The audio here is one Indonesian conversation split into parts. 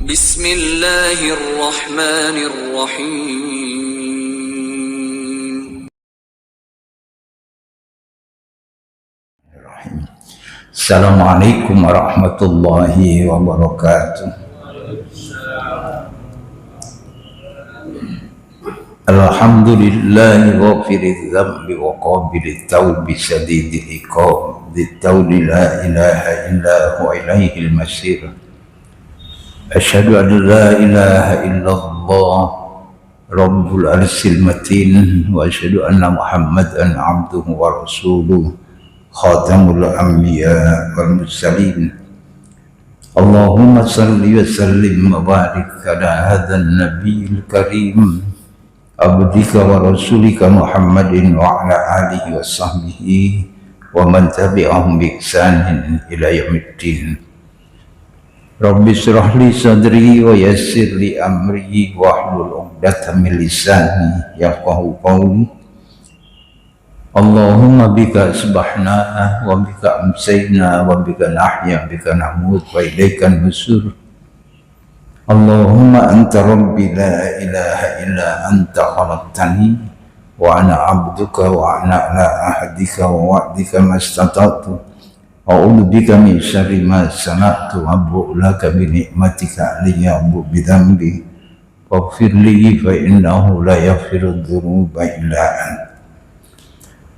Bismillahirrahmanirrahim. Assalamualaikum warahmatullahi wabarakatuh. Alhamdulillahi ghafiriz dzambi wa qabilit taubi syadidil iqab dzitawli la ilaha illa huwa ilaihil masir. Asyhadu an la ilaha illallah rabbul arsyil matin wa asyhadu anna muhammadan abduhu wa rasuluh khatamul anbiya wal mursalin. Allahumma salli wa sallim wa barik ala hadzal nabiyil karim abdika wa rasulika Muhammadin wa ala alihi wa sahbihi wa man tabi'ahum bi ihsanin ila yaumiddin. Rabbi shrah li sadri wa yassir li amri wahlul 'uqdatam min lisani yafqahu qawli. Allahumma bika asbahna wa bika amsayna wa bika nahya bika namut wa ilaika nusur. Allahumma anta rabbi la ilaha illa anta khalaqtani wa ana abduka wa ana ala ahadika wa wa'dika mastata'tu. A'udzu bika min syarri ma sana'tu wa abu'u laka bi ni'matika alayya wa bi dhanbi faghfir li fa innahu la yaghfiru dzunuba illa anta.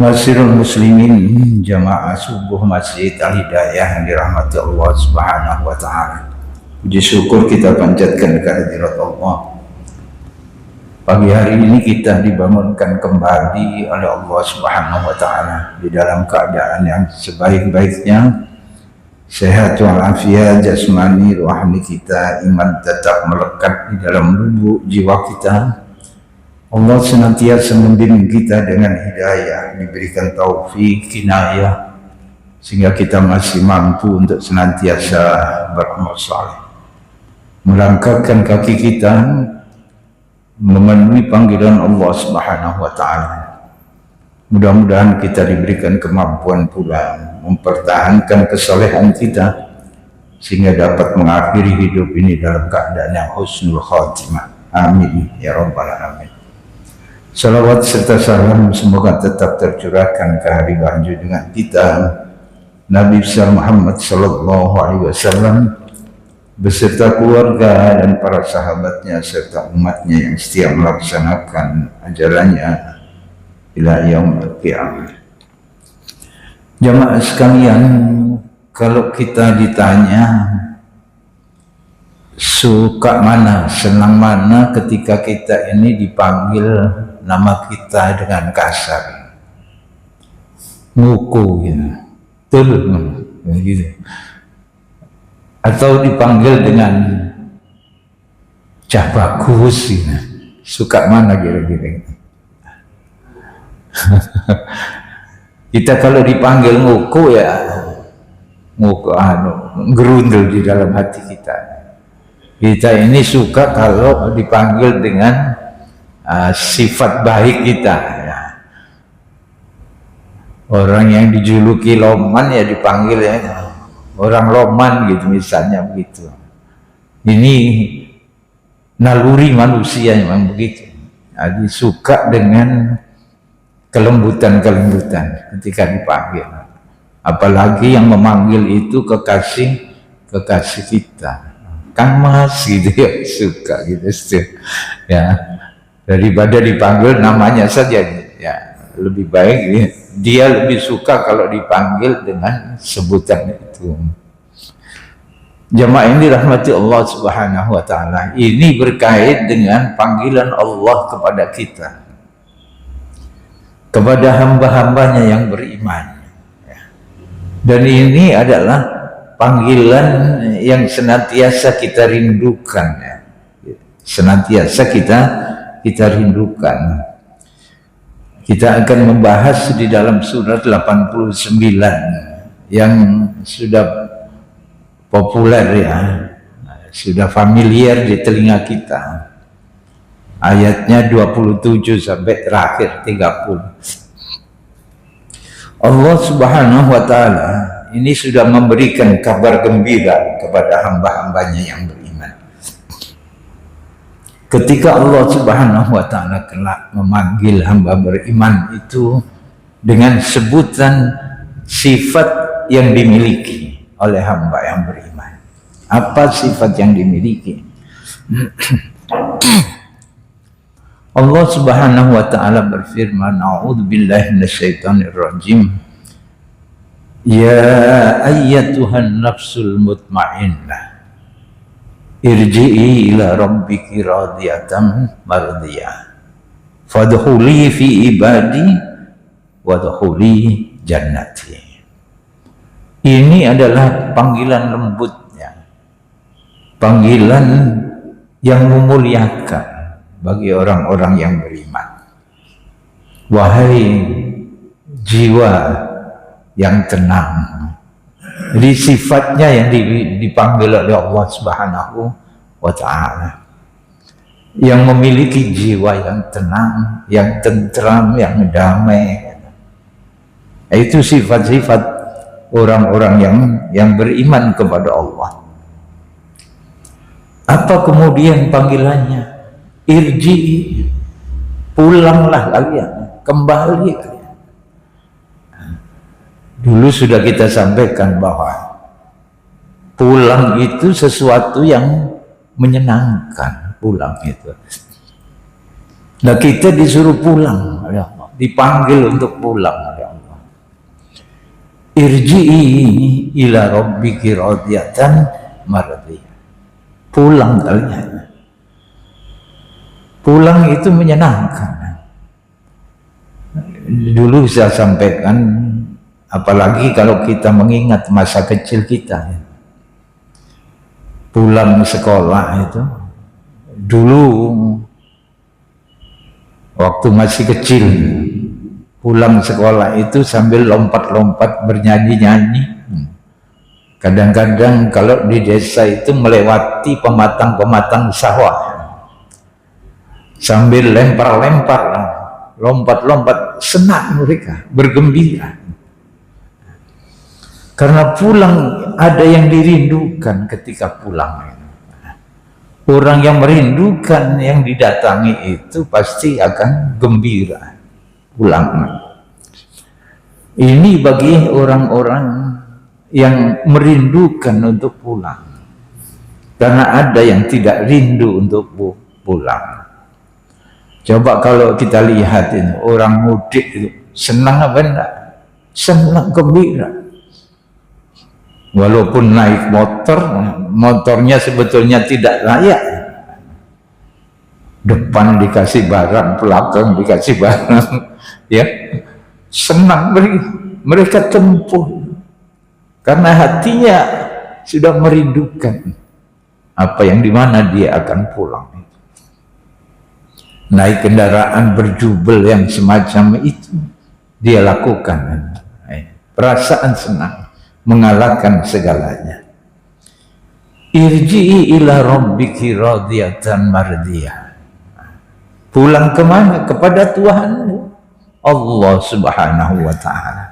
Masirul muslimin jamaah subuh Masjid Al-Hidayah yang dirahmati Allah Subhanahu wa taala. Puji syukur kita panjatkan kehadirat Allah. Pagi hari ini kita dibangunkan kembali oleh Allah Subhanahu wa taala di dalam keadaan yang sebaik-baiknya, sehat walafiat jasmani rohani kita, iman tetap melekat di dalam lubuk jiwa kita. Allah senantiasa membimbing kita dengan hidayah, diberikan taufik, kinayah, sehingga kita masih mampu untuk senantiasa beramal saleh, melangkahkan kaki kita memenuhi panggilan Allah Subhanahu wa taala. Mudah-mudahan kita diberikan kemampuan pula mempertahankan kesalehan kita sehingga dapat mengakhiri hidup ini dalam keadaan yang husnul khatimah. Amin ya rabbal alamin. Salawat serta salam semoga tetap tercurahkan ke hari junjungan kita Nabi besar Muhammad sallallahu alaihi wasallam beserta keluarga dan para sahabatnya serta umatnya yang setia melaksanakan ajarannya ila yaumil qiyamah. Jamaah sekalian, kalau kita ditanya suka mana, senang mana ketika kita ini dipanggil nama kita dengan kasar, nguku gitu, gitu, atau dipanggil dengan cah bagus gitu. Suka mana kira-kira? Kita kalau dipanggil nguku ya nguku gerundel di dalam hati kita. Kita ini suka kalau dipanggil dengan sifat baik kita ya. Orang yang dijuluki loman ya dipanggil ya orang loman gitu misalnya begitu. Ini naluri manusia memang begitu. Jadi suka dengan kelembutan-kelembutan ketika dipanggil. Apalagi yang memanggil itu kekasih kita. Kang Mas gitu ya, suka gitu ya. Daripada dipanggil namanya saja ya, lebih baik ya. Dia lebih suka kalau dipanggil dengan sebutan itu. Jamaah ini rahmati Allah Subhanahu wa taala. Ini berkait dengan panggilan Allah kepada kita, kepada hamba-hambanya yang beriman. Dan ini adalah panggilan yang senantiasa kita rindukan ya. Senantiasa kita rindukan. Kita akan membahas di dalam surat 89 yang sudah populer ya, sudah familiar di telinga kita. Ayatnya 27 sampai terakhir 30. Allah Subhanahu wa taala ini sudah memberikan kabar gembira kepada hamba-hambanya yang beriman. Ketika Allah Subhanahu wa Ta'ala kelak memanggil hamba beriman itu dengan sebutan sifat yang dimiliki oleh hamba yang beriman. Apa sifat yang dimiliki? Allah Subhanahu wa Ta'ala berfirman, A'udzubillahi minasyaitonirrajim. Ya ayyatuhan nafsul mutmainnah, irji'i ila rabbiki radiyatan mardiyah, fadkhuli fi ibadi wadkhuli jannati. Ini adalah panggilan lembutnya, panggilan yang memuliakan bagi orang-orang yang beriman. Wahai jiwa yang tenang. Jadi sifatnya yang dipanggil oleh Allah Subhanahu wa Ta'ala, yang memiliki jiwa yang tenang, yang tentram, yang damai. Itu sifat-sifat orang-orang yang beriman kepada Allah. Apa kemudian panggilannya? Irji'i, pulanglah kalian, kembali kalian. Dulu sudah kita sampaikan bahwa pulang itu sesuatu yang menyenangkan. Pulang itu, nah kita disuruh pulang oleh Allah, dipanggil untuk pulang oleh Allah. Irji'i ila rabbiki radiyatan mardiyah, pulang kalian. Pulang itu menyenangkan. Dulu saya sampaikan, apalagi kalau kita mengingat masa kecil kita, pulang sekolah itu dulu waktu masih kecil, pulang sekolah itu sambil lompat-lompat bernyanyi-nyanyi. Kadang-kadang kalau di desa itu melewati pematang-pematang sawah, sambil lempar-lempar, lompat-lompat, senang mereka, bergembira. Karena pulang ada yang dirindukan ketika pulang. Orang yang merindukan yang didatangi itu pasti akan gembira pulang. Ini bagi orang-orang yang merindukan untuk pulang. Karena ada yang tidak rindu untuk pulang. Coba kalau kita lihat ini, orang mudik itu senang apa enggak? Senang, gembira. Walaupun naik motor, motornya sebetulnya tidak layak. Depan dikasih barang, belakang dikasih barang, ya senang mereka tempuh karena hatinya sudah merindukan apa yang dimana dia akan pulang. Naik kendaraan berjubel yang semacam itu dia lakukan, perasaan senang, mengalahkan segalanya. Irji'i ila rabbiki radiyatan mardiyah, pulang kemana? Kepada Tuhanmu Allah Subhanahu wa Ta'ala,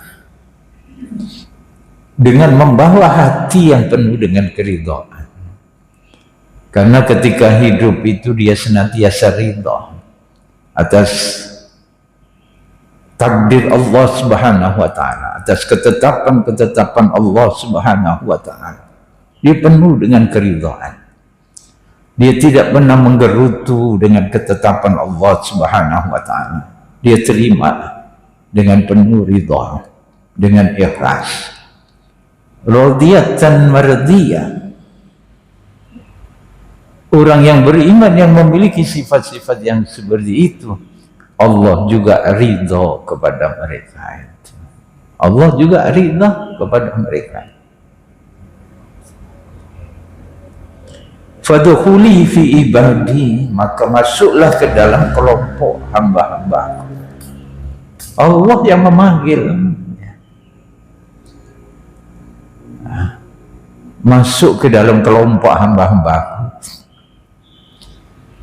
dengan membawa hati yang penuh dengan keridhaan. Karena ketika hidup itu dia senantiasa ridha atas takdir Allah Subhanahu wa Ta'ala, atas ketetapan-ketetapan Allah Subhanahu wa Ta'ala. Dia penuh dengan keridhaan. Dia tidak pernah menggerutu dengan ketetapan Allah Subhanahu wa Ta'ala. Dia terima dengan penuh ridha, dengan ikhlas. Radiyatan mardiyah. Orang yang beriman yang memiliki sifat-sifat yang seperti itu, Allah juga ridha kepada mereka. Allah juga ridha kepada mereka. Fadkhuli fi ibadi, maka masuklah ke dalam kelompok hamba-hamba. Allah yang memanggil. Masuk ke dalam kelompok hamba-hamba.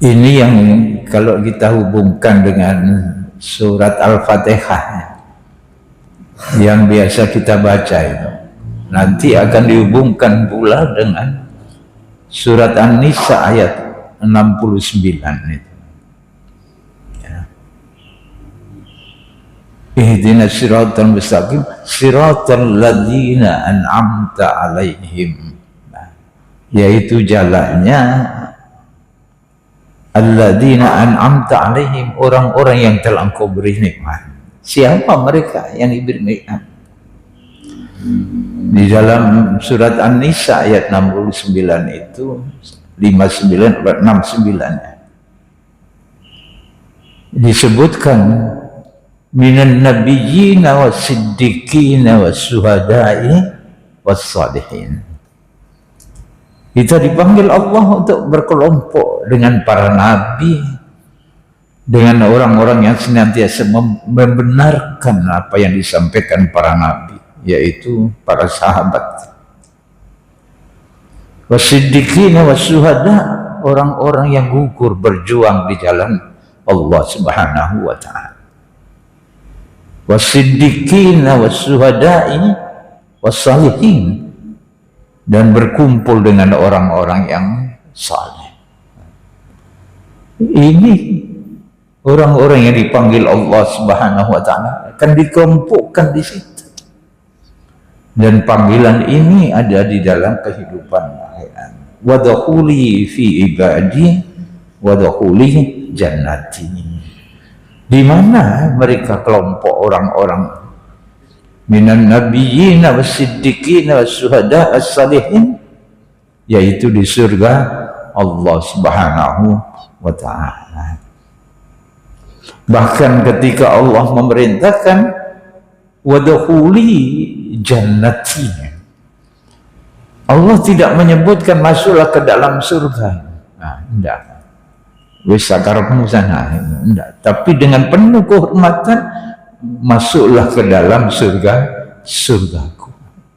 Ini yang kalau kita hubungkan dengan surat Al-Fatihah yang biasa kita baca itu, nanti akan dihubungkan pula dengan surat An-Nisa ayat itu. Ya. Ihdinas siratal mustaqim siratal ladzina an'amta 'alaihim. Nah, yaitu jalannya alladzina an'amta 'alaihim, orang-orang yang telah Engkau beri nikmat. Siapa mereka yang diberi nikmat? Di dalam surat An-Nisa ayat 69 itu 59 69 disebutkan minan nabiyyina was-siddiqina was-syuhada'i was-shalihin. Kita dipanggil Allah untuk berkelompok dengan para nabi, dengan orang-orang yang senantiasa membenarkan apa yang disampaikan para nabi, yaitu para sahabat. Was-siddiqina was-syuhada, orang-orang yang gugur berjuang di jalan Allah Subhanahu wa ta'ala. Was-siddiqina was-syuhada'i was-shalihin, dan berkumpul dengan orang-orang yang saleh. Ini orang-orang yang dipanggil Allah Subhanahu wa ta'ala akan dikelompokkan di situ. Dan panggilan ini ada di dalam kehidupan akhirat. Wadkhuli fi ibadi wadkhuli jannati. Di mana mereka kelompok orang-orang minan nabiyyina was-siddiqina was-syuhada as-salihin, yaitu di surga Allah Subhanahu wa ta'ala. Bahkan ketika Allah memerintahkan wadkhuli jannati, Allah tidak menyebutkan masuklah ke dalam surga. Nah, enggak. Wis sakarepmu sana, enggak. Tapi dengan penuh kehormatan, masuklah ke dalam surgaku.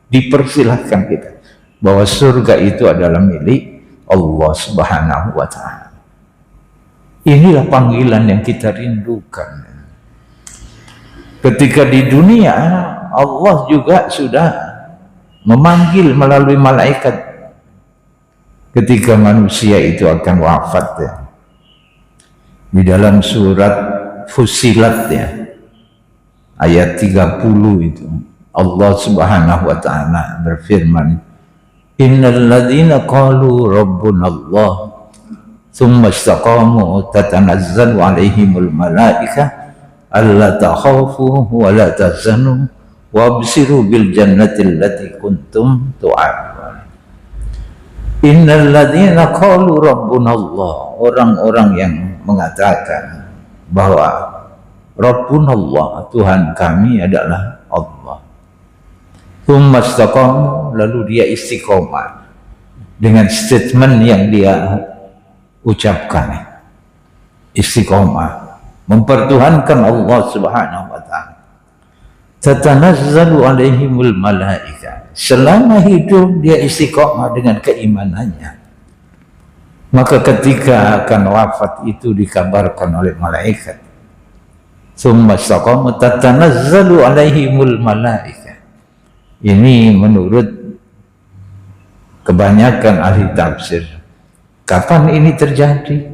Dipersilahkan kita bahwa surga itu adalah milik Allah Subhanahu wa ta'ala. Inilah panggilan yang kita rindukan. Ketika di dunia, Allah juga sudah memanggil melalui malaikat ketika manusia itu akan wafat, ya. Di dalam surat Fussilat, ya, ayat 30 itu Allah Subhanahu wa ta'ala berfirman, innal ladzina qalu rabbunallah tsumma istaqamu tatanazzalu alaihimul malaikah alla takhafu wa la tahzanu wabsiru bil jannati allati kuntum tu'adun. Innal ladzina qalu rabbunallah, orang-orang yang mengatakan bahwa Rabbunallah, Tuhan kami adalah Allah. Tsumma istaqamu, lalu dia istiqomah dengan statement yang dia ucapkan, istiqomah mempertuhankan Allah Subhanahu wa ta'ala. Tatanazzalu alaihimul malaika, selama hidup dia istiqomah dengan keimanannya, maka ketika akan wafat itu dikabarkan oleh malaikat, summa istaqamu tatanazzalu alaihimul malaika. Ini menurut kebanyakan ahli tafsir. Kapan ini terjadi?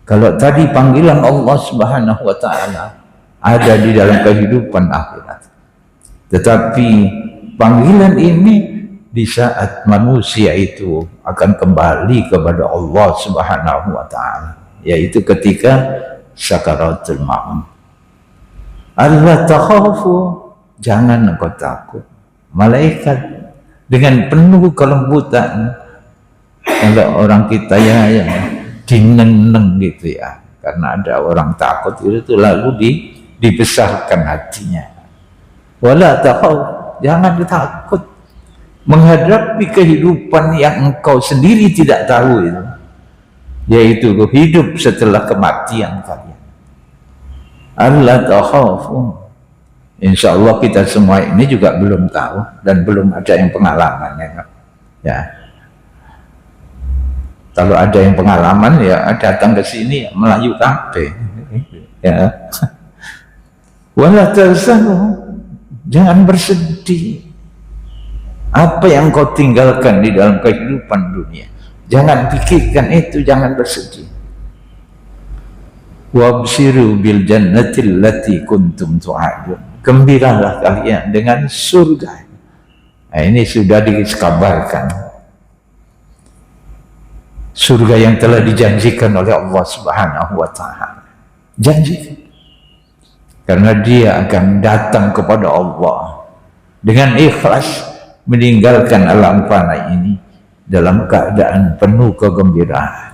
Kalau tadi panggilan Allah Subhanahu wa ta'ala ada di dalam kehidupan akhirat, tetapi panggilan ini di saat manusia itu akan kembali kepada Allah Subhanahu wa ta'ala, yaitu ketika sakaratul maut. Allah takhafu, jangan engkau takut. Malaikat dengan penuh kelembutan. Kalau orang kita ya yang dineneng gitu ya, karena ada orang takut itu lalu dibesarkan hatinya. Wala takhaf, jangan takut menghadapi kehidupan yang engkau sendiri tidak tahu itu, yaitu hidup setelah kematian kalian. Allah takhafu. Insya Allah kita semua ini juga belum tahu dan belum ada yang pengalamannya, ya. Kalau ada yang pengalaman ya datang ke sini Melayu kabeh, ya. Wala tahzanu, jangan bersedih. Apa yang kau tinggalkan di dalam kehidupan dunia, Jangan pikirkan itu, jangan bersedih. Wabshiru bil jannatil lati kuntum tu'adun. Gembiralah kalian dengan surga. Nah, ini sudah dikabarkan. Surga yang telah dijanjikan oleh Allah Subhanahu wa ta'ala. Janji. Karena dia akan datang kepada Allah dengan ikhlas, meninggalkan alam fana ini dalam keadaan penuh kegembiraan.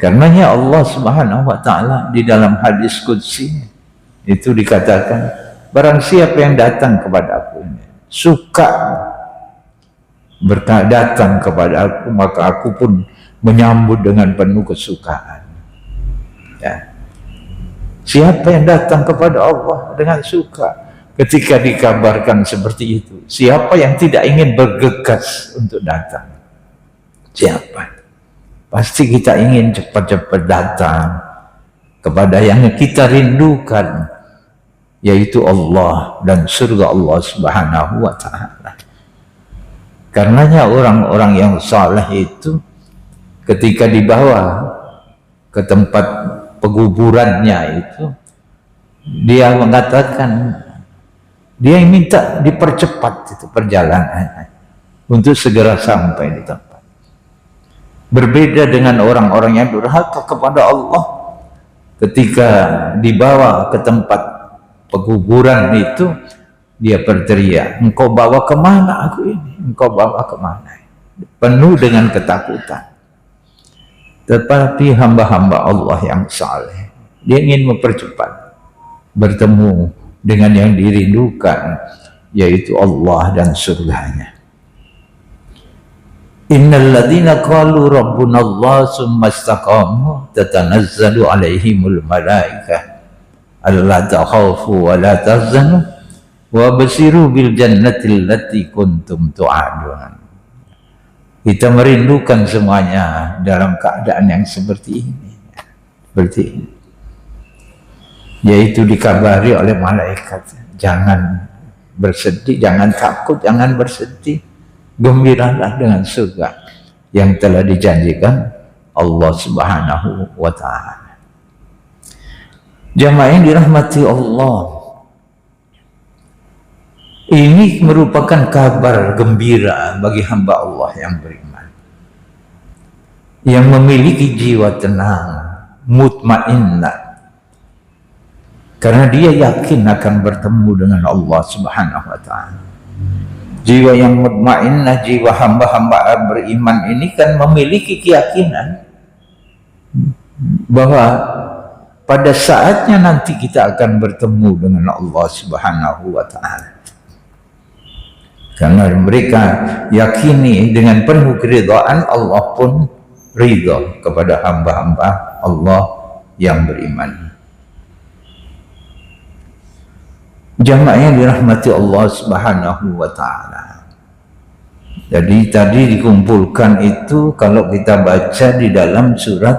Karenanya Allah Subhanahu wa ta'ala di dalam hadis qudsi itu dikatakan, barang siapa yang datang kepada aku ini, suka datang kepada aku, maka aku pun menyambut dengan penuh kesukaan. Ya. Siapa yang datang kepada Allah dengan suka, ketika dikabarkan seperti itu, siapa yang tidak ingin bergegas untuk datang? Siapa? Pasti kita ingin cepat-cepat datang kepada yang kita rindukan, yaitu Allah dan surga Allah Subhanahu wa ta'ala. Karenanya orang-orang yang saleh itu ketika dibawa ke tempat penguburannya itu, dia mengatakan, dia minta dipercepat itu perjalanannya untuk segera sampai di tempat. Berbeda dengan orang-orang yang durhaka kepada Allah, ketika dibawa ke tempat penguburan itu, dia berteriak, engkau bawa kemana aku ini? Engkau bawa kemana? Penuh dengan ketakutan. Tetapi hamba-hamba Allah yang saleh, dia ingin mempercepat bertemu dengan yang dirindukan, yaitu Allah dan surganya. Innal ladzina qalu rabbuna Allah tsumma istaqamu tatanazzalu alaihimul malaikah alla takhafu wa la tahzanu wa basyiru bil jannati allati kuntum tu'adun. Kita merindukan semuanya dalam keadaan yang seperti ini. Seperti ini. Yaitu dikabari oleh malaikat, jangan bersedih, jangan takut, jangan bersedih. Gembiralah dengan surga yang telah dijanjikan Allah Subhanahu wa ta'ala. Jamaah yang dirahmati Allah, ini merupakan kabar gembira bagi hamba Allah yang beriman, yang memiliki jiwa tenang, mutmainnah, karena dia yakin akan bertemu dengan Allah Subhanahu wa ta'ala. Jiwa yang mutmainnah, jiwa hamba-hamba beriman ini kan memiliki keyakinan bahwa pada saatnya nanti kita akan bertemu dengan Allah Subhanahu wa ta'ala. Karena mereka yakini dengan penuh keridhaan, Allah pun ridha kepada hamba-hamba Allah yang beriman. Jamaah yang dirahmati Allah Subhanahu wa ta'ala. Jadi tadi dikumpulkan itu, kalau kita baca di dalam surat,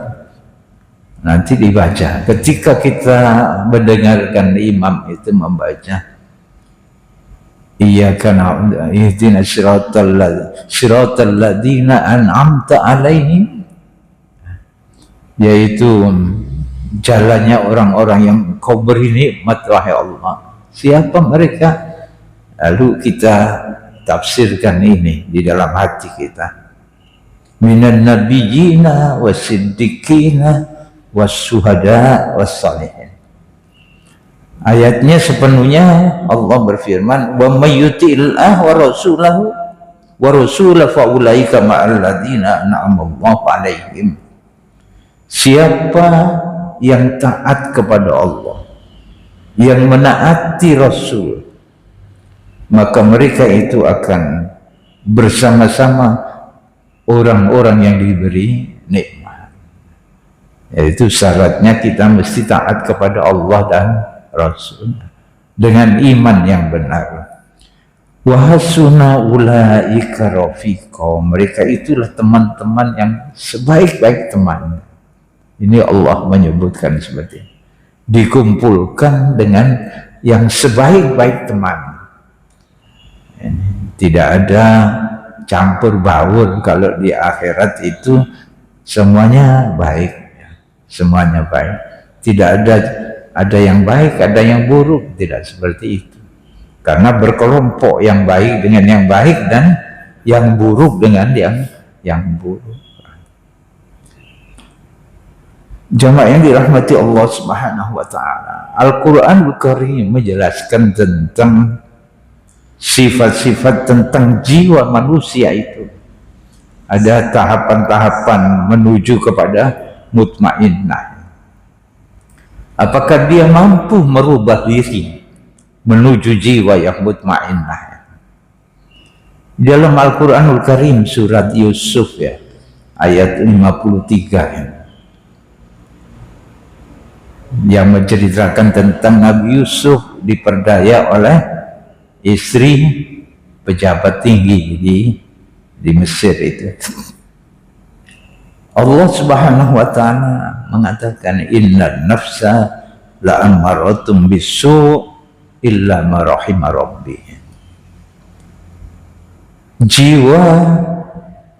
nanti dibaca ketika kita mendengarkan imam itu membaca, iyyaka na'budu ihdinas siratal ladzina an'amta 'alaihim, yaitu jalannya orang-orang yang Kau beri nikmat wahai Allah. Siapa mereka? Lalu kita tafsirkan ini di dalam hati kita. Minan nabiyyina wasiddiqina wassyuhada wassalihin. Ayatnya sepenuhnya Allah berfirman, wa may yuti'illah wa rasulahu fa ulaika ma'al ladzina an'ama Allahu 'alaihim. Siapa yang taat kepada Allah, yang menaati Rasul, maka mereka itu akan bersama-sama orang-orang yang diberi nikmat. Yaitu syaratnya kita mesti taat kepada Allah dan Rasul dengan iman yang benar. Wa hasuna ulaika rafiqa, mereka itulah teman-teman yang sebaik-baik teman. Ini Allah menyebutkan seperti ini. Dikumpulkan dengan yang sebaik-baik teman. Tidak ada campur baur. Kalau di akhirat itu semuanya baik, semuanya baik. Tidak ada yang baik, ada yang buruk, tidak seperti itu. Karena berkelompok yang baik dengan yang baik dan yang buruk dengan yang buruk. Jamaah yang dirahmati Allah Subhanahu wa taala. Al-Qur'anul Karim menjelaskan tentang sifat-sifat tentang jiwa manusia itu. Ada tahapan-tahapan menuju kepada mutmainnah. Apakah dia mampu merubah diri menuju jiwa yang mutmainnah? Dalam Al-Qur'anul Karim surat Yusuf ya, ayat 53 ya, yang menceritakan tentang Nabi Yusuf diperdaya oleh istri pejabat tinggi di Mesir itu. Allah Subhanahu wa taala mengatakan innan nafsa la'amaratum bisu' illa ma rahima rabbi. Jiwa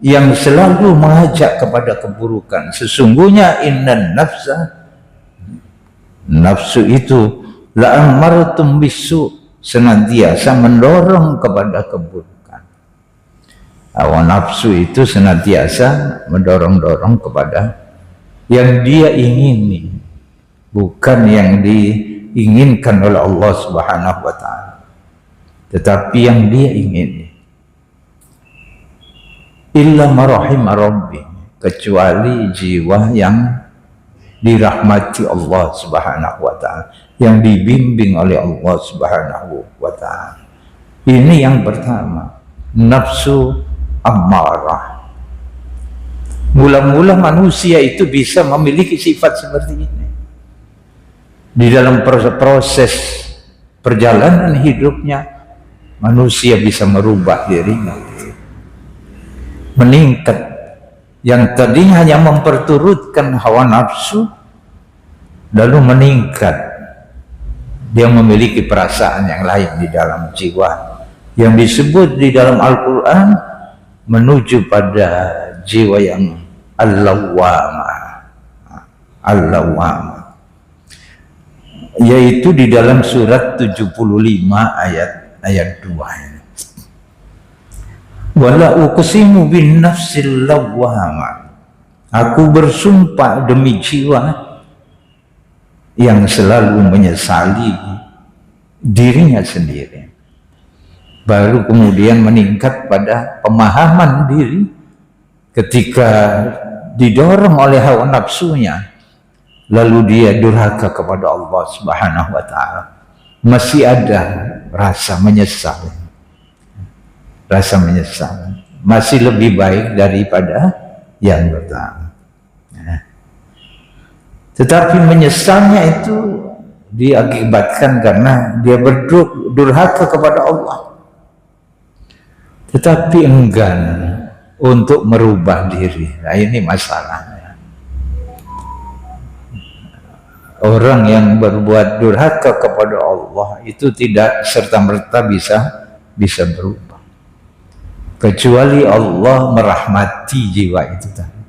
yang selalu mengajak kepada keburukan, sesungguhnya innan nafsu itu la'amaratum bisu', senantiasa mendorong kepada keburukan. Hawa nafsu itu senantiasa mendorong-dorong kepada yang dia ingini, bukan yang diinginkan oleh Allah Subhanahu wa taala, tetapi yang dia ingini. Illa ma rahima rabbi, kecuali jiwa yang dirahmati Allah Subhanahu wa taala, yang dibimbing oleh Allah Subhanahu wa taala. Ini yang pertama, nafsu ammarah. Mula-mula manusia itu bisa memiliki sifat seperti ini. Di dalam proses perjalanan hidupnya, manusia bisa merubah dirinya, meningkat. Yang tadinya hanya memperturutkan hawa nafsu, lalu meningkat. Dia memiliki perasaan yang lain di dalam jiwa, yang disebut di dalam Al-Quran menuju pada jiwa yang al-lawwamah, yaitu di dalam surat 75 ayat 2. Wala uqsimu bin nafsil lawwamah, aku bersumpah demi jiwa yang selalu menyesali dirinya sendiri. Baru kemudian meningkat pada pemahaman diri ketika didorong oleh hawa nafsunya, lalu dia durhaka kepada Allah Subhanahu wa taala. Masih ada rasa menyesal. Rasa menyesal masih lebih baik daripada yang pertama. Tetapi menyesalnya itu diakibatkan karena dia berdurhaka kepada Allah, tetapi enggan untuk merubah diri. Nah, ini masalahnya. Orang yang berbuat durhaka kepada Allah itu tidak serta-merta bisa berubah, kecuali Allah merahmati jiwa itu tadi.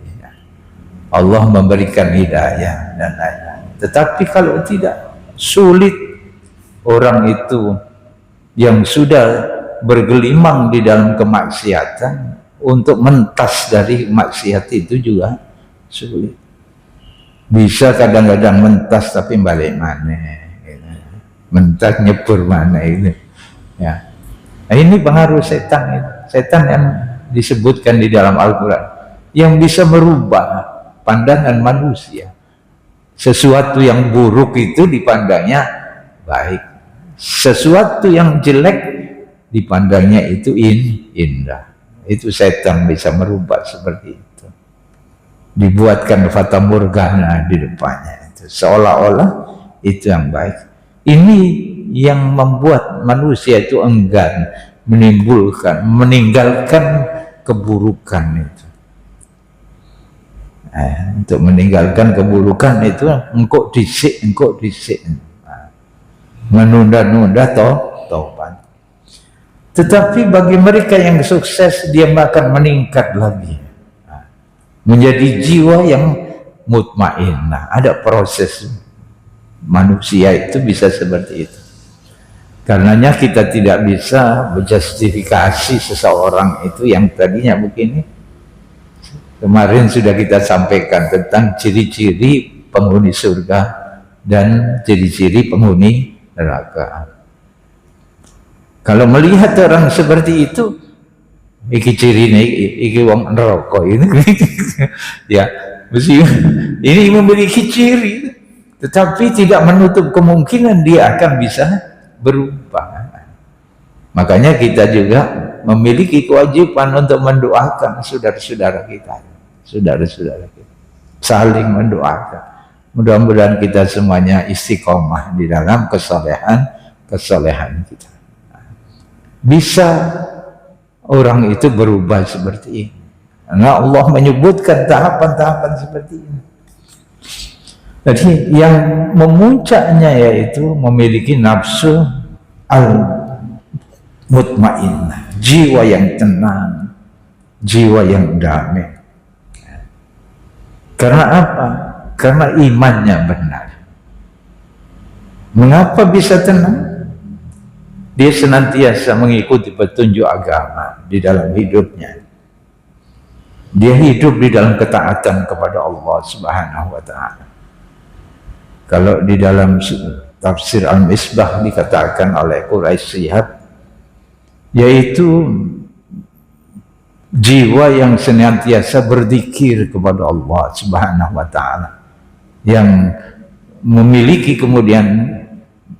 Allah memberikan hidayah dan lain-lain. Tetapi kalau tidak, sulit orang itu yang sudah bergelimang di dalam kemaksiatan untuk mentas dari maksiat itu juga sulit. Bisa kadang-kadang mentas tapi balik mana, mentas nyebur mana itu. Ya. Nah, ini pengaruh setan itu. Setan yang disebutkan di dalam Al-Quran, yang bisa merubah pandangan manusia. Sesuatu yang buruk itu dipandangnya baik, sesuatu yang jelek dipandangnya itu indah. Itu setan bisa merubah seperti itu. Dibuatkan fata morgana di depannya, itu seolah-olah itu yang baik. Ini yang membuat manusia itu enggan meninggalkan keburukan itu. Untuk meninggalkan keburukan itu engkau disik, menunda-nunda taubat. Tetapi bagi mereka yang sukses, dia akan meningkat lagi menjadi jiwa yang mutmainnah. Ada proses manusia itu bisa seperti itu. Karenanya kita tidak bisa menjustifikasi seseorang itu yang tadinya begini. Kemarin sudah kita sampaikan tentang ciri-ciri penghuni surga dan ciri-ciri penghuni neraka. Kalau melihat orang seperti itu, iki ciri iki wong neraka ini, ya, mesti ini memiliki ciri, tetapi tidak menutup kemungkinan dia akan bisa berubah. Makanya kita juga memiliki kewajiban untuk mendoakan saudara-saudara kita, saling mendoakan. Mudah-mudahan kita semuanya istiqomah di dalam kesolehan kita. Bisa orang itu berubah seperti ini. Karena Allah menyebutkan tahapan-tahapan seperti ini. Jadi yang memuncaknya yaitu memiliki nafsu al-mutmainnah, jiwa yang tenang, jiwa yang damai. Karena apa? Karena imannya benar. Mengapa bisa tenang? Dia senantiasa mengikuti petunjuk agama di dalam hidupnya. Dia hidup di dalam ketaatan kepada Allah Subhanahu wa Ta'ala. Kalau di dalam tafsir Al-Misbah dikatakan oleh Quraisy Shihab, yaitu jiwa yang senantiasa berzikir kepada Allah Subhanahu wa Ta'ala, yang memiliki kemudian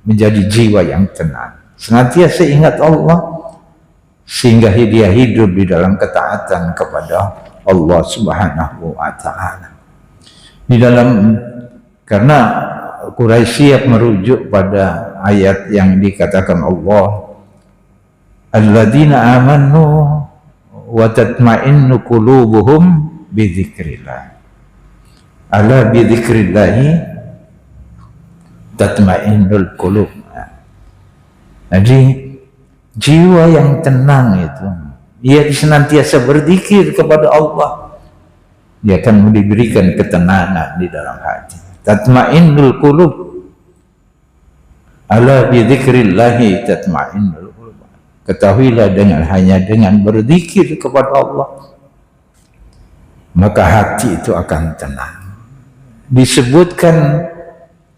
menjadi jiwa yang tenang, senantiasa ingat Allah, sehingga dia hidup di dalam ketaatan kepada Allah Subhanahu wa Ta'ala. Di dalam, karena Quraisy siap merujuk pada ayat yang dikatakan Allah, alladzina amanu wa tatma'innu qulubuhum bi dzikrillah. Ala bi dzikrillah tatma'innul qulub. Jadi jiwa yang tenang itu, ia senantiasa berzikir kepada Allah, dia akan diberikan ketenangan di dalam hati. Tatma'innul qulub. Ala bi dzikrillahi tatma'innul qulub. Ketahuilah hanya dengan berzikir kepada Allah, maka hati itu akan tenang. Disebutkan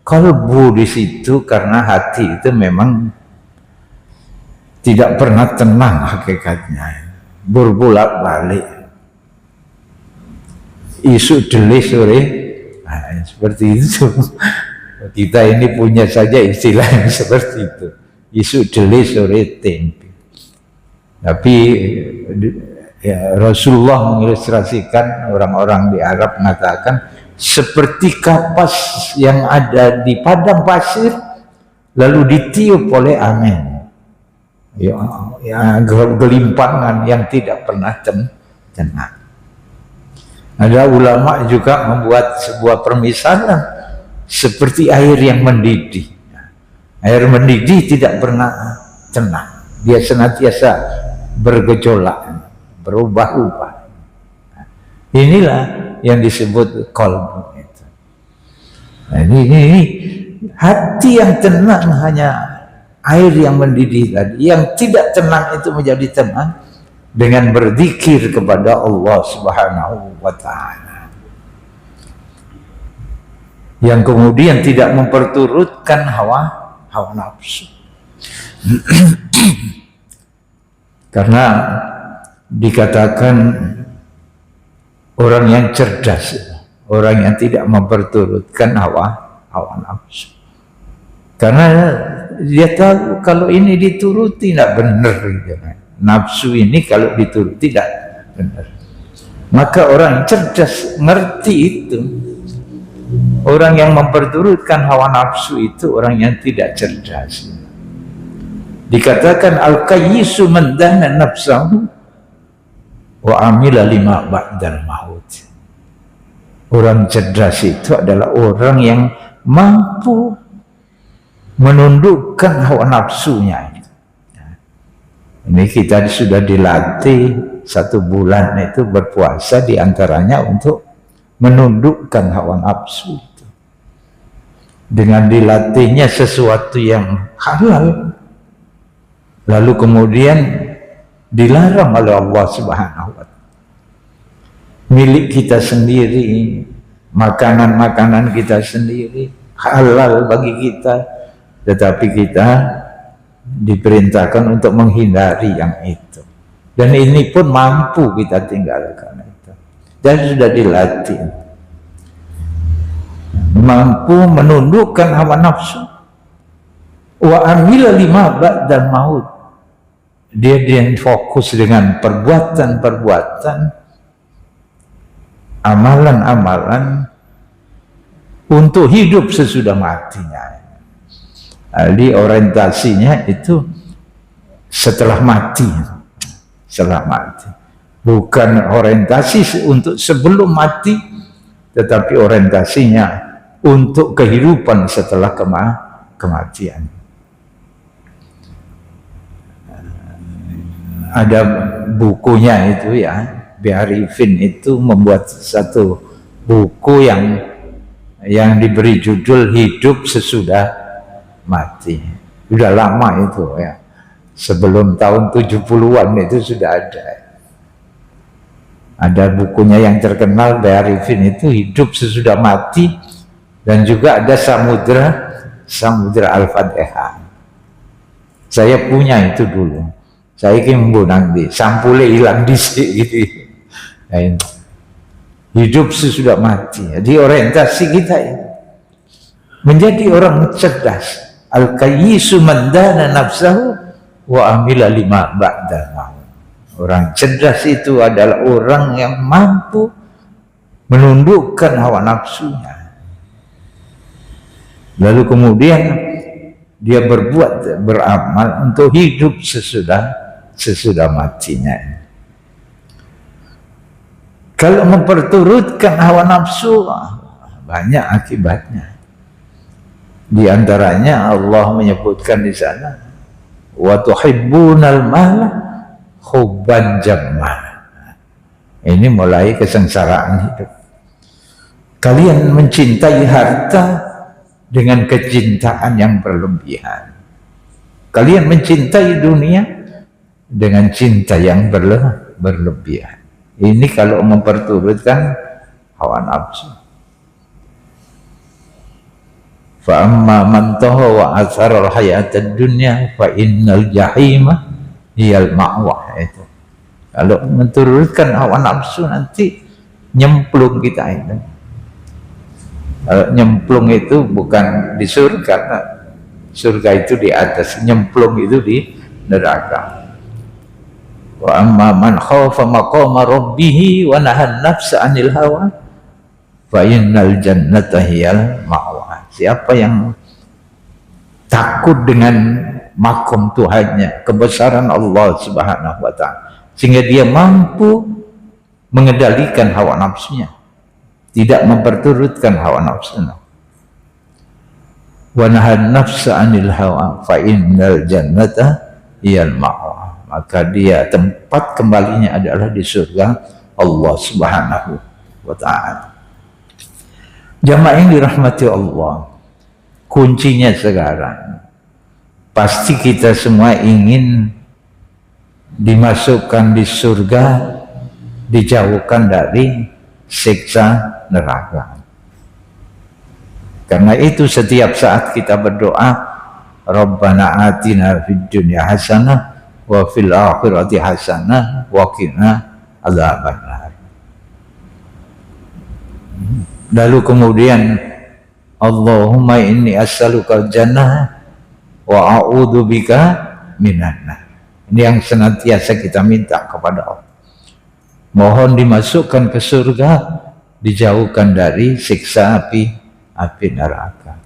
kalbu di situ karena hati itu memang tidak pernah tenang hakikatnya, berbolak-balik, isu dele sore, seperti itu. Kita ini punya saja istilah yang seperti itu, isu dele sore tempe. Tapi ya, Rasulullah mengilustrasikan orang-orang di Arab mengatakan seperti kapas yang ada di padang pasir lalu ditiup oleh angin. Ya, gelimpangan yang tidak pernah tenang. Ada ulama juga membuat sebuah permisalan seperti air yang mendidih. Air mendidih tidak pernah tenang, dia senantiasa bergejolak, berubah-ubah. Inilah yang disebut qalbu itu. Nah, ini hati yang tenang hanya air yang mendidih tadi. Yang tidak tenang itu menjadi tenang dengan berzikir kepada Allah Subhanahu wa Ta'ala, yang kemudian tidak memperturutkan hawa nafsu. Karena dikatakan orang yang cerdas, orang yang tidak memperturutkan hawa nafsu. Karena dia tahu kalau ini dituruti tidak benar, nafsu ini kalau dituruti tidak benar. Maka orang cerdas ngerti itu. Orang yang memperturutkan hawa nafsu itu orang yang tidak cerdas. Dikatakan al-qayyisu man dana nafsahu wa amila lima ba'dal maut. Orang cerdas itu adalah orang yang mampu menundukkan hawa nafsunya. Ini kita sudah dilatih 1 bulan itu berpuasa, diantaranya untuk menundukkan hawa nafsu itu. Dengan dilatihnya sesuatu yang halal, lalu kemudian dilarang oleh Allah Subhanahu wa Ta'ala. Milik kita sendiri, makanan-makanan kita sendiri, halal bagi kita, tetapi kita diperintahkan untuk menghindari yang itu. Dan ini pun mampu kita tinggalkan itu. Dan sudah dilatih. Mampu menundukkan hawa nafsu. Wa amila lima ba'dal maut. Dia fokus dengan perbuatan-perbuatan, amalan-amalan untuk hidup sesudah matinya. Jadi orientasinya itu setelah mati, bukan orientasi untuk sebelum mati, tetapi orientasinya untuk kehidupan setelah kematian. Ada bukunya itu ya, Biarifin itu membuat satu buku yang diberi judul Hidup Sesudah Mati. Sudah lama itu ya, sebelum tahun 70-an itu sudah ada bukunya yang terkenal Biarifin itu Hidup Sesudah Mati, dan juga ada Samudra Al-Fatihah. Saya punya itu dulu. Saya kimbunang di sampulnya hilang disik gitu. Nah, hidup sesudah mati. Jadi orientasi kita ini menjadi orang cerdas. Al-kayyisu man dana nafsahu wa amila lima ba'dal maut. Orang cerdas itu adalah orang yang mampu menundukkan hawa nafsunya, lalu kemudian dia beramal untuk hidup sesudah matinya. Kalau memperturutkan hawa nafsu, banyak akibatnya. Di antaranya Allah menyebutkan di sana, wa tuhibbunal mala hubban jamma. Ini mulai kesengsaraan hidup. Kalian mencintai harta dengan kecintaan yang berlebihan. Kalian mencintai dunia dengan cinta yang berlebihan. Ini kalau memperturutkan hawa nafsu. Fa amma man taha wa athara al-hayatad dunya fa innal jahima hiyal ma'wa. Itu kalau menturutkan hawa nafsu nanti nyemplung kita itu. Kalau nyemplung itu bukan di surga, surga itu di atas, nyemplung itu di neraka. Wa amma man khafa maqama rabbih wa nahan nafsa 'anil hawa fa innal jannata hiyal ma'wa. Siapa yang takut dengan makom Tuhannya, kebesaran Allah Subhanahu wa Ta'ala, sehingga dia mampu mengendalikan hawa nafsunya, tidak memperturutkan hawa nafsunya. Wa nahan nafsa 'anil hawa fa innal jannata hiyal ma'wa. Maka dia tempat kembalinya adalah di surga Allah Subhanahu wa Ta'ala. Jamaah yang dirahmati Allah, kuncinya sekarang pasti kita semua ingin dimasukkan di surga, dijauhkan dari siksa neraka. Karena itu setiap saat kita berdoa, Rabbana atina fid dunya hasanah wa fil akhirati hasanah wa qina adzabannar. Lalu kemudian Allahumma inni as'aluka jannah wa a'udzubika minan nar. Ini yang senantiasa kita minta kepada Allah. Mohon dimasukkan ke surga, dijauhkan dari siksa api neraka.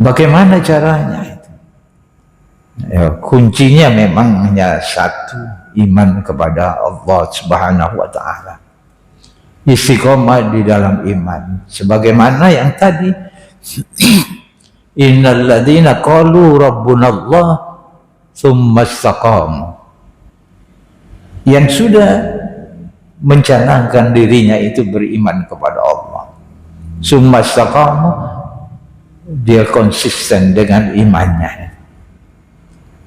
Bagaimana caranya itu? Ya, kuncinya memang hanya satu, iman kepada Allah Subhanahu wa Ta'ala. Istiqomah di dalam iman. Sebagaimana yang tadi, innal ladzina qalu rabbunallah tsumma istaqamu, yang sudah mencanangkan dirinya itu beriman kepada Allah, tsumma istaqamu, dia konsisten dengan imannya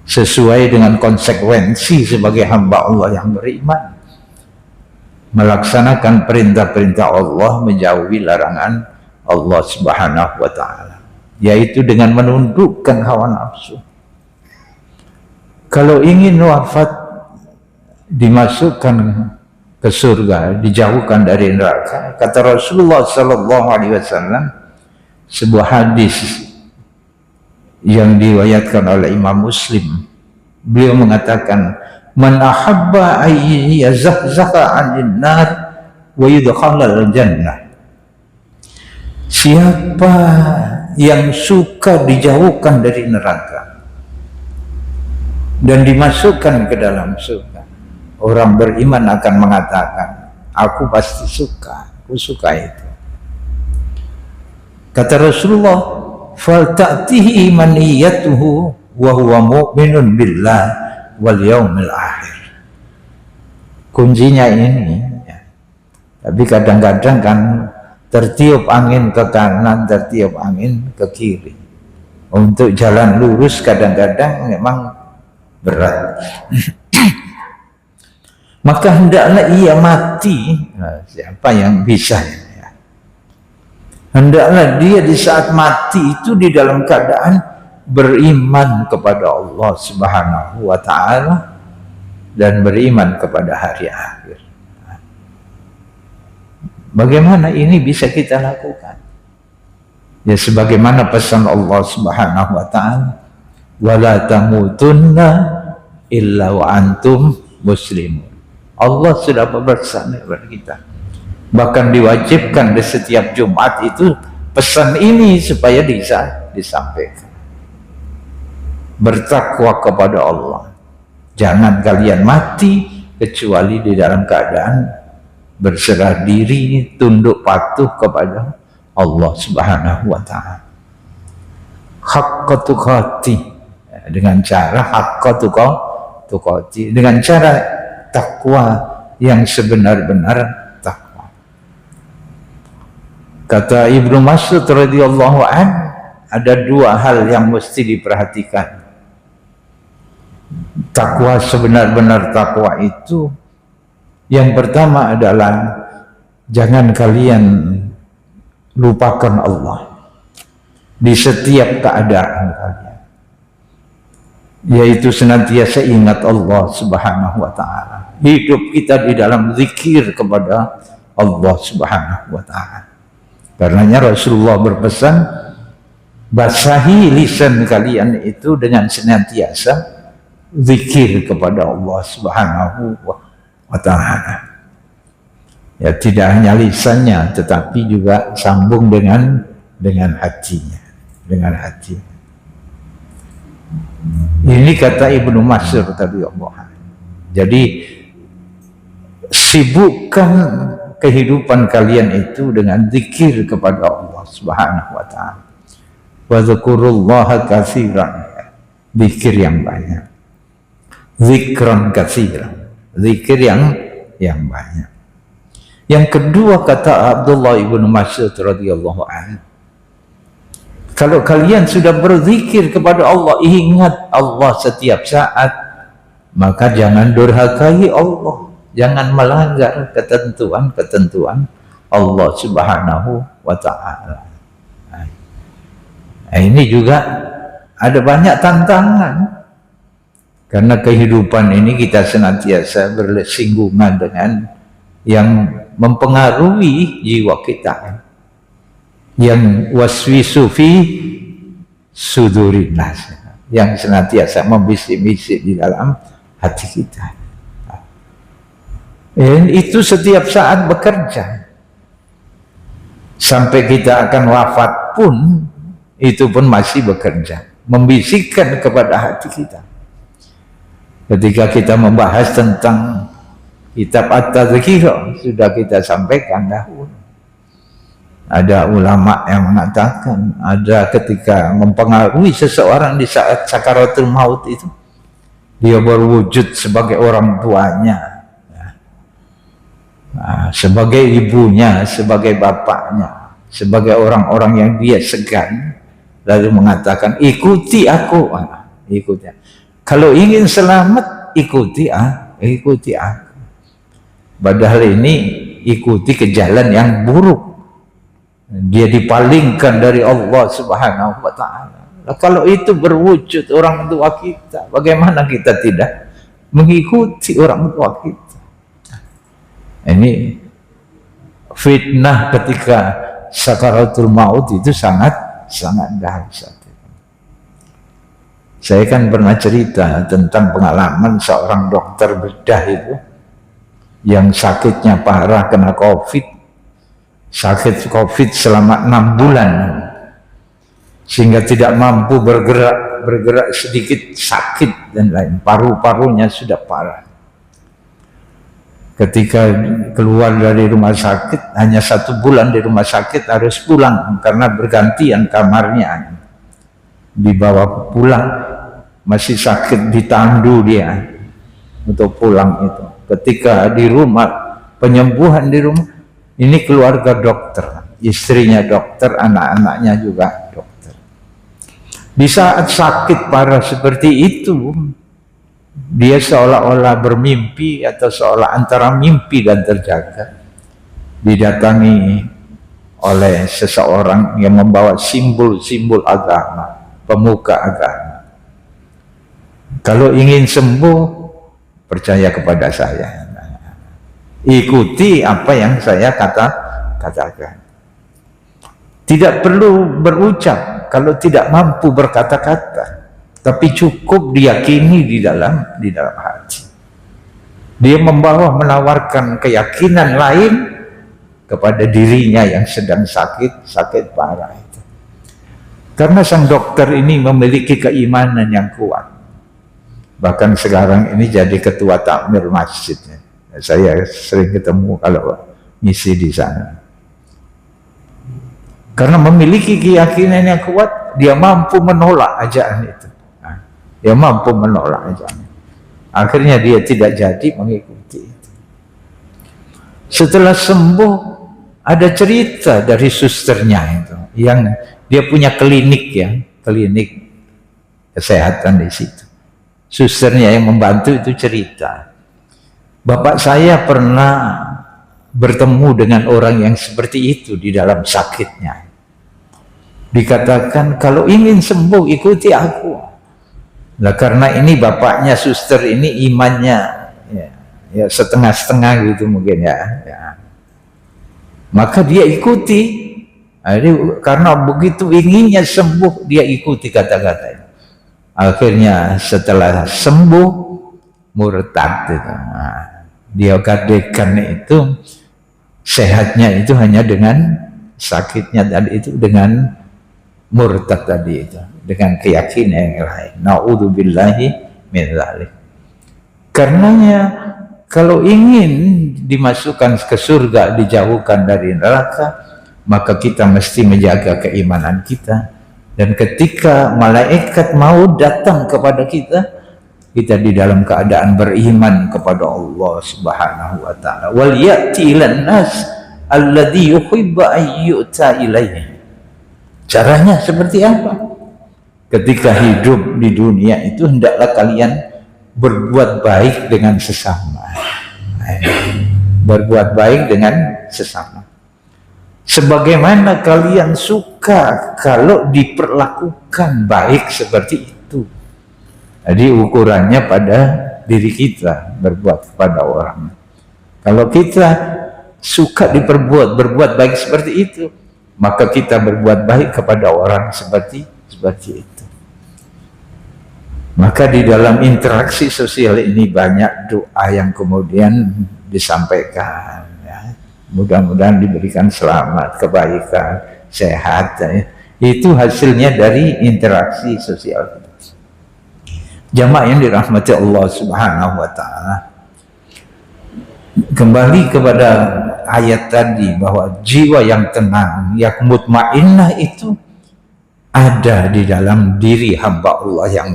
sesuai dengan konsekuensi sebagai hamba Allah yang beriman, melaksanakan perintah-perintah Allah, menjauhi larangan Allah Subhanahu wa ta'ala, yaitu dengan menundukkan hawa nafsu. Kalau ingin wafat, dimasukkan ke surga, dijauhkan dari neraka, kata Rasulullah sallallahu alaihi wasallam, sebuah hadis yang diriwayatkan oleh Imam Muslim, beliau mengatakan, man ahabba ay yazahzaha 'anil nar wa yudkhalal jannah, siapa yang suka dijauhkan dari neraka dan dimasukkan ke dalam surga, orang beriman akan mengatakan, aku pasti suka, aku suka itu. Kata Rasulullah, fal ta'tihi maniyatuhu wa huwa mu'minun billah wal yaumil akhir. Kuncinya ini ya. Tapi kadang-kadang kan tertiup angin ke kanan, tertiup angin ke kiri. Untuk jalan lurus kadang-kadang memang berat. Maka hendaklah ia mati. Nah, siapa yang bisa ya? Hendaklah dia di saat mati itu di dalam keadaan beriman kepada Allah Subhanahu wa ta'ala dan beriman kepada hari akhir. Bagaimana ini bisa kita lakukan? Ya sebagaimana pesan Allah Subhanahu wa ta'ala, wala tamutunna illa wa antum muslimun. Allah sudah berpesan kepada kita, bahkan diwajibkan di setiap Jumat itu pesan ini supaya bisa disampaikan. Bertakwa kepada Allah, jangan kalian mati kecuali di dalam keadaan berserah diri, tunduk patuh kepada Allah Subhanahu wa ta'ala. Haqqa tuqati, dengan cara haqqa tuqati, dengan cara takwa yang sebenar-benar takwa. Kata Ibnu Mas'ud radhiyallahu anhu, ada dua hal yang mesti diperhatikan. Takwa sebenar-benar takwa itu, yang pertama adalah jangan kalian lupakan Allah di setiap keadaan kalian, yaitu senantiasa ingat Allah Subhanahu wa ta'ala. Hidup kita di dalam zikir kepada Allah Subhanahu wa ta'ala. Karenanya Rasulullah berpesan, basahi lisan kalian itu dengan senantiasa zikir kepada Allah Subhanahu wa ta'ala. Ya, tidak hanya lisannya tetapi juga sambung dengan hatinya, dengan hati. Ini kata Ibnu Mas'ud tadi Allah. Jadi sibukkan kehidupan kalian itu dengan zikir kepada Allah Subhanahu wa ta'ala. Wa dzkurullaha katsiran, zikir yang banyak. Zikran katsiran, zikir yang banyak. Yang kedua kata Abdullah ibnu Mas'ud radhiyallahu anhu, kalau kalian sudah berzikir kepada Allah, ingat Allah setiap saat, maka jangan durhakai Allah, jangan melanggar ketentuan-ketentuan Allah Subhanahu wa ta'ala. Nah, ini juga ada banyak tantangan, karena kehidupan ini kita senantiasa bersinggungan dengan yang mempengaruhi jiwa kita, yang waswisu fi sudurin nas, yang senantiasa membisik-bisik di dalam hati kita. Dan itu setiap saat bekerja sampai kita akan wafat pun, itu pun masih bekerja, membisikkan kepada hati kita. Ketika kita membahas tentang kitab At-Tadhkirah, sudah kita sampaikan dahulu. Ada ulama yang mengatakan, ada ketika mempengaruhi seseorang di saat sakaratul maut itu, dia berwujud sebagai orang tuanya, sebagai ibunya, sebagai bapaknya, sebagai orang-orang yang dia segan, lalu mengatakan ikuti aku, ikuti. Kalau ingin selamat ikuti ikuti aku. Padahal ini ikuti ke jalan yang buruk. Dia dipalingkan dari Allah Subhanahu wa ta'ala. Nah, kalau itu berwujud orang tua kita, bagaimana kita tidak mengikuti orang tua kita? Ini fitnah ketika sakaratul maut itu sangat dahsyat. Saya kan pernah cerita tentang pengalaman seorang dokter bedah itu yang sakitnya parah, kena COVID. Sakit COVID selama 6 bulan, sehingga tidak mampu bergerak sedikit sakit dan lain, paru-parunya sudah parah. Ketika keluar dari rumah sakit, hanya 1 bulan di rumah sakit, harus pulang karena bergantian kamarnya, dibawa pulang, masih sakit, ditandu dia untuk pulang itu. Ketika di rumah, penyembuhan di rumah, ini keluarga dokter, istrinya dokter, anak-anaknya juga dokter. Di saat sakit parah seperti itu, dia seolah-olah bermimpi atau seolah antara mimpi dan terjaga, didatangi oleh seseorang yang membawa simbol-simbol agama, pemuka agama. Kalau ingin sembuh, percaya kepada saya. Ikuti apa yang saya katakan. Tidak perlu berucap kalau tidak mampu berkata-kata, tapi cukup diyakini di dalam hati. Dia menawarkan keyakinan lain kepada dirinya yang sedang sakit parah itu. Karena sang dokter ini memiliki keimanan yang kuat. Bahkan sekarang ini jadi ketua takmir masjidnya. Saya sering ketemu kalau ngisi di sana. Karena memiliki keyakinan yang kuat, dia mampu menolak ajakan itu. Dia mampu menolak ajakan. Akhirnya dia tidak jadi mengikuti itu. Setelah sembuh, ada cerita dari susternya itu, yang dia punya klinik kesehatan di situ. Susternya yang membantu itu cerita, bapak saya pernah bertemu dengan orang yang seperti itu di dalam sakitnya. Dikatakan kalau ingin sembuh ikuti aku. Nah, karena ini bapaknya suster ini imannya ya setengah-setengah gitu mungkin ya. Maka dia ikuti. Karena begitu inginnya sembuh, dia ikuti kata-kata itu. Akhirnya setelah sembuh, murtad itu. Dia gadekan itu sehatnya itu hanya dengan sakitnya tadi itu, dengan murtad tadi itu, dengan keyakinan yang lain. Na'udzubillahi min dzalik. Karenanya kalau ingin dimasukkan ke surga, dijauhkan dari neraka, maka kita mesti menjaga keimanan kita. Dan ketika malaikat mau datang kepada kita di dalam keadaan beriman kepada Allah Subhanahu wa ta'ala. Wal ya'ti ilan nas alladhi yuhibbu ayyuta ilaihi. Caranya seperti apa? Ketika hidup di dunia itu hendaklah kalian berbuat baik dengan sesama. Berbuat baik dengan sesama. Sebagaimana kalian suka kalau diperlakukan baik seperti itu. Jadi ukurannya pada diri kita, berbuat kepada orang. Kalau kita suka berbuat baik seperti itu, maka kita berbuat baik kepada orang seperti itu. Maka di dalam interaksi sosial ini banyak doa yang kemudian disampaikan. Ya. Mudah-mudahan diberikan selamat, kebaikan, sehat. Ya. Itu hasilnya dari interaksi sosial. Jamaah yang dirahmati Allah Subhanahu wa ta'ala, kembali kepada ayat tadi bahwa jiwa yang tenang, yang mutmainnah itu ada di dalam diri hamba Allah yang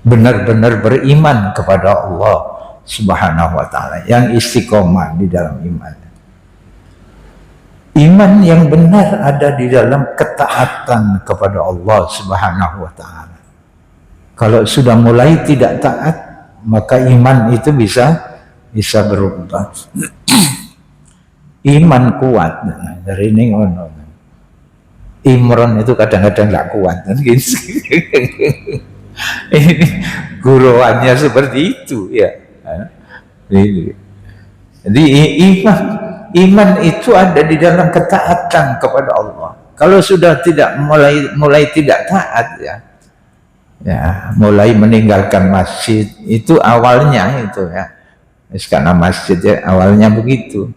benar-benar beriman kepada Allah Subhanahu wa taala, yang istiqomah di dalam iman. Iman yang benar ada di dalam ketaatan kepada Allah Subhanahu wa taala. Kalau sudah mulai tidak taat, maka iman itu bisa berubah. Iman kuat dari ini ngono. Imron itu kadang-kadang nggak kuat kan gitu. Ini guruannya seperti itu ya. Jadi iman itu ada di dalam ketaatan kepada Allah. Kalau sudah tidak mulai tidak taat ya mulai meninggalkan masjid, itu awalnya itu ya. Karena masjid ya awalnya begitu.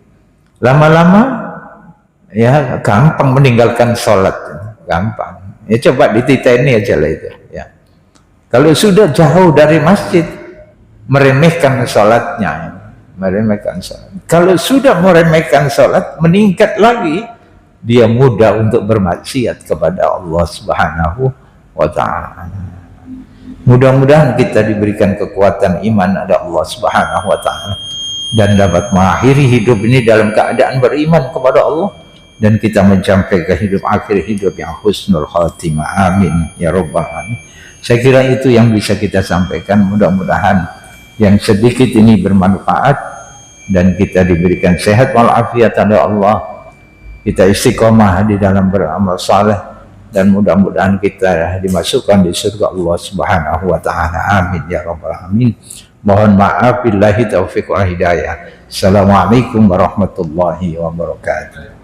Lama-lama ya gampang meninggalkan sholat, gampang. Ya coba dititeni aja lah itu ya. Kalau sudah jauh dari masjid, meremehkan sholatnya, meremehkan sholat. Kalau sudah meremehkan sholat, meningkat lagi, dia mudah untuk bermaksiat kepada Allah Subhanahu wa ta'ala. Mudah-mudahan kita diberikan kekuatan iman ada Allah Subhanahu wa ta'ala dan dapat mengakhiri hidup ini dalam keadaan beriman kepada Allah, dan kita mencapai ke hidup akhir hidup yang husnul khatimah. Amin ya rabbal alamin. Saya kira itu yang bisa kita sampaikan. Mudah-mudahan yang sedikit ini bermanfaat dan kita diberikan sehat walafiat oleh Allah, kita istiqomah di dalam beramal saleh, dan mudah-mudahan kita dimasukkan di surga Allah Subhanahu wa ta'ala. Amin ya rabbal alamin. Mohon maaf, billahi taufiq wal hidayah. Assalamualaikum warahmatullahi wabarakatuh.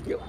Yuk.